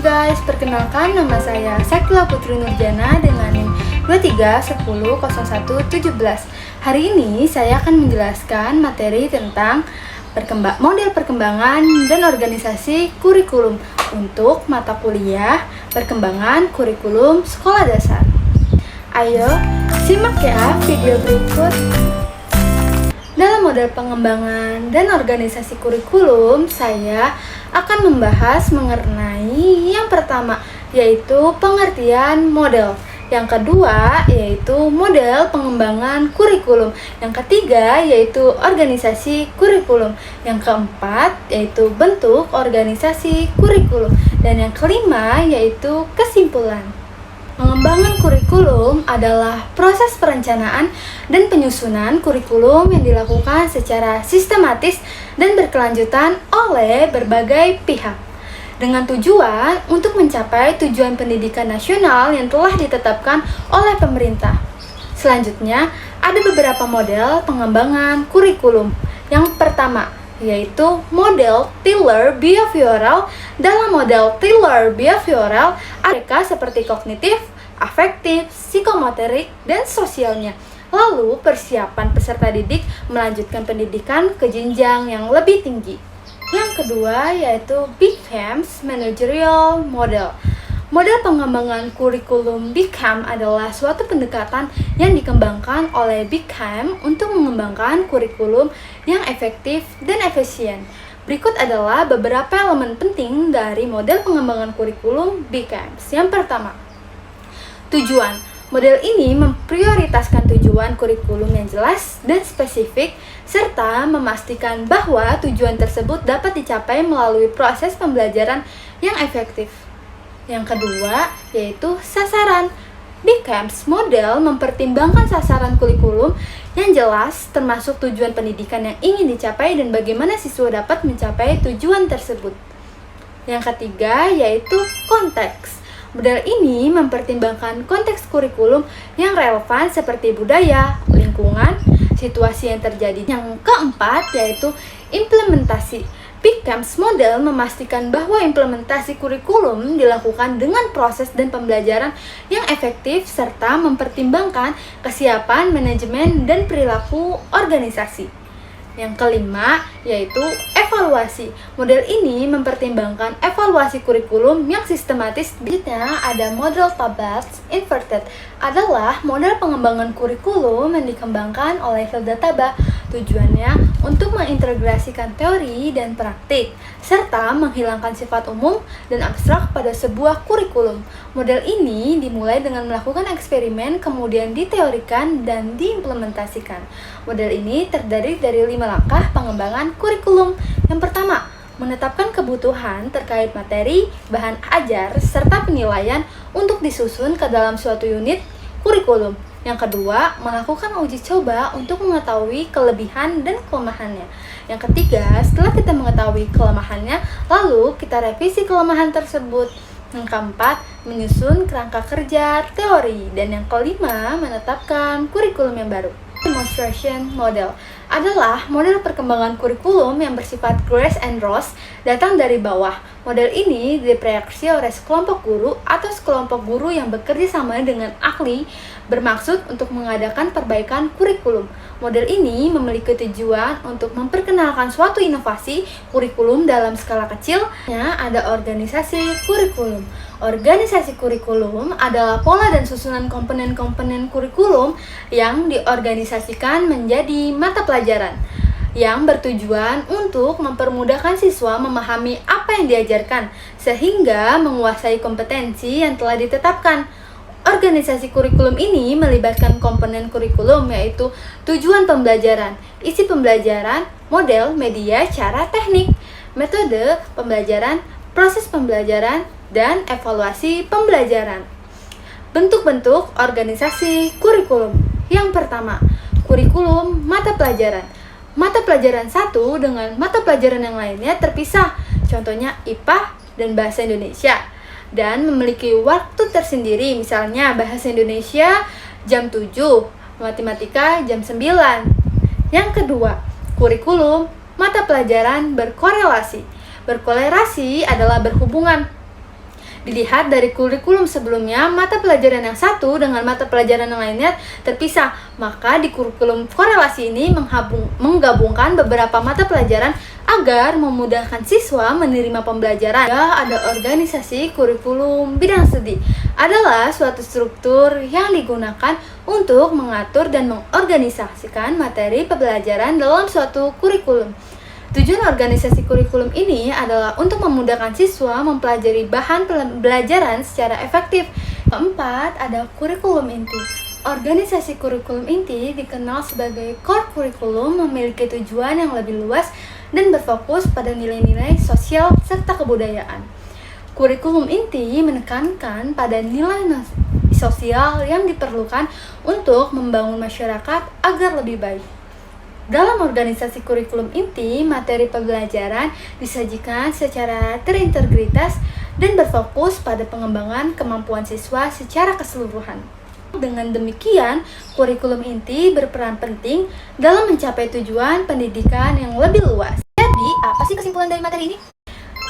guys, perkenalkan nama saya Sakila Putri Nurjana dengan NIM 23100117. Hari ini saya akan menjelaskan materi tentang model perkembangan dan organisasi kurikulum untuk mata kuliah perkembangan kurikulum sekolah dasar. Ayo, simak ya video berikut. Dalam model pengembangan dan organisasi kurikulum, saya akan membahas mengenai yang pertama, yaitu pengertian model. Yang kedua, yaitu model pengembangan kurikulum. Yang ketiga, yaitu organisasi kurikulum. Yang keempat, yaitu bentuk organisasi kurikulum. Dan yang kelima, yaitu kesimpulan. Pengembangan kurikulum adalah proses perencanaan dan penyusunan kurikulum yang dilakukan secara sistematis dan berkelanjutan oleh berbagai pihak dengan tujuan untuk mencapai tujuan pendidikan nasional yang telah ditetapkan oleh pemerintah. Selanjutnya, ada beberapa model pengembangan kurikulum. Yang pertama, yaitu model Tiller behavioral. Dalam model Tiller behavioral, mereka seperti kognitif, afektif, psikomotorik, dan sosialnya. Lalu, persiapan peserta didik melanjutkan pendidikan ke jenjang yang lebih tinggi. Yang kedua, yaitu BCAMS Managerial Model. Model pengembangan kurikulum BCAM adalah suatu pendekatan yang dikembangkan oleh BCAM untuk mengembangkan kurikulum yang efektif dan efisien. Berikut adalah beberapa elemen penting dari model pengembangan kurikulum BCAMS. Yang pertama, tujuan. Model ini memprioritaskan tujuan kurikulum yang jelas dan spesifik, serta memastikan bahwa tujuan tersebut dapat dicapai melalui proses pembelajaran yang efektif. Yang kedua, yaitu sasaran. BCAMS model mempertimbangkan sasaran kurikulum yang jelas, termasuk tujuan pendidikan yang ingin dicapai dan bagaimana siswa dapat mencapai tujuan tersebut. Yang ketiga, yaitu konteks. Model ini mempertimbangkan konteks kurikulum yang relevan seperti budaya, lingkungan, situasi yang terjadi. Yang keempat, yaitu implementasi. BCAMS model memastikan bahwa implementasi kurikulum dilakukan dengan proses dan pembelajaran yang efektif serta mempertimbangkan kesiapan manajemen dan perilaku organisasi. Yang kelima, yaitu evaluasi. Model ini mempertimbangkan evaluasi kurikulum yang sistematis. Selanjutnya, ada model Tabas Inverted. Adalah model pengembangan kurikulum yang dikembangkan oleh Hilda Taba. Tujuannya untuk mengintegrasikan teori dan praktik, serta menghilangkan sifat umum dan abstrak pada sebuah kurikulum. Model ini dimulai dengan melakukan eksperimen, kemudian diteorikan dan diimplementasikan. Model ini terdiri dari 5 langkah pengembangan kurikulum. Yang pertama, menetapkan kebutuhan terkait materi, bahan ajar, serta penilaian untuk disusun ke dalam suatu unit kurikulum. Yang kedua, melakukan uji coba untuk mengetahui kelebihan dan kelemahannya. Yang ketiga, setelah kita mengetahui kelemahannya, lalu kita revisi kelemahan tersebut. Yang keempat, menyusun kerangka kerja teori. Dan yang kelima, menetapkan kurikulum yang baru. Demonstration model adalah model perkembangan kurikulum yang bersifat grace and rose, datang dari bawah. Model ini diproyeksi oleh sekelompok guru atau sekelompok guru yang bekerja sama dengan ahli, bermaksud untuk mengadakan perbaikan kurikulum. Model ini memiliki tujuan untuk memperkenalkan suatu inovasi kurikulum dalam skala kecil. Ada organisasi kurikulum. Organisasi kurikulum adalah pola dan susunan komponen-komponen kurikulum yang diorganisasikan menjadi mata pelajaran yang bertujuan untuk mempermudahkan siswa memahami apa yang diajarkan sehingga menguasai kompetensi yang telah ditetapkan. Organisasi kurikulum ini melibatkan komponen kurikulum, yaitu tujuan pembelajaran, isi pembelajaran, model, media, cara, teknik, metode pembelajaran, proses pembelajaran, dan evaluasi pembelajaran. Bentuk-bentuk organisasi kurikulum. Yang pertama, kurikulum mata pelajaran. Mata pelajaran satu dengan mata pelajaran yang lainnya terpisah, contohnya IPA dan Bahasa Indonesia, dan memiliki waktu tersendiri, misalnya Bahasa Indonesia jam 7, Matematika jam 9. Yang kedua, kurikulum mata pelajaran berkorelasi. Berkorelasi adalah berhubungan. Dilihat dari kurikulum sebelumnya, mata pelajaran yang satu dengan mata pelajaran yang lainnya terpisah. Maka di kurikulum korelasi ini menggabungkan beberapa mata pelajaran agar memudahkan siswa menerima pembelajaran. Ada organisasi kurikulum bidang studi adalah suatu struktur yang digunakan untuk mengatur dan mengorganisasikan materi pembelajaran dalam suatu kurikulum. Tujuan organisasi kurikulum ini adalah untuk memudahkan siswa mempelajari bahan pembelajaran secara efektif. Keempat, ada kurikulum inti. Organisasi kurikulum inti dikenal sebagai core kurikulum, memiliki tujuan yang lebih luas dan berfokus pada nilai-nilai sosial serta kebudayaan. Kurikulum inti menekankan pada nilai sosial yang diperlukan untuk membangun masyarakat agar lebih baik. Dalam organisasi kurikulum inti, materi pembelajaran disajikan secara terintegritas dan berfokus pada pengembangan kemampuan siswa secara keseluruhan. Dengan demikian, kurikulum inti berperan penting dalam mencapai tujuan pendidikan yang lebih luas. Jadi, apa sih kesimpulan dari materi ini?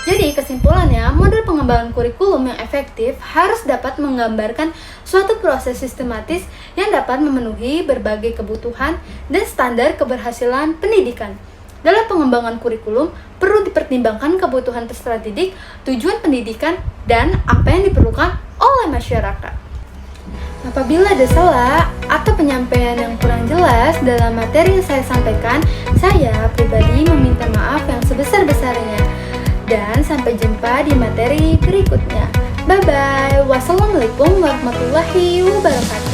Jadi, kesimpulannya, model pengembangan kurikulum yang efektif harus dapat menggambarkan suatu proses sistematis yang dapat memenuhi berbagai kebutuhan dan standar keberhasilan pendidikan. Dalam pengembangan kurikulum, perlu dipertimbangkan kebutuhan peserta didik, tujuan pendidikan, dan apa yang diperlukan oleh masyarakat. Apabila ada salah atau penyampaian yang kurang jelas dalam materi yang saya sampaikan, saya pribadi meminta maaf yang sebesar-besarnya. Dan sampai jumpa di materi berikutnya. Bye-bye. Wassalamualaikum warahmatullahi wabarakatuh.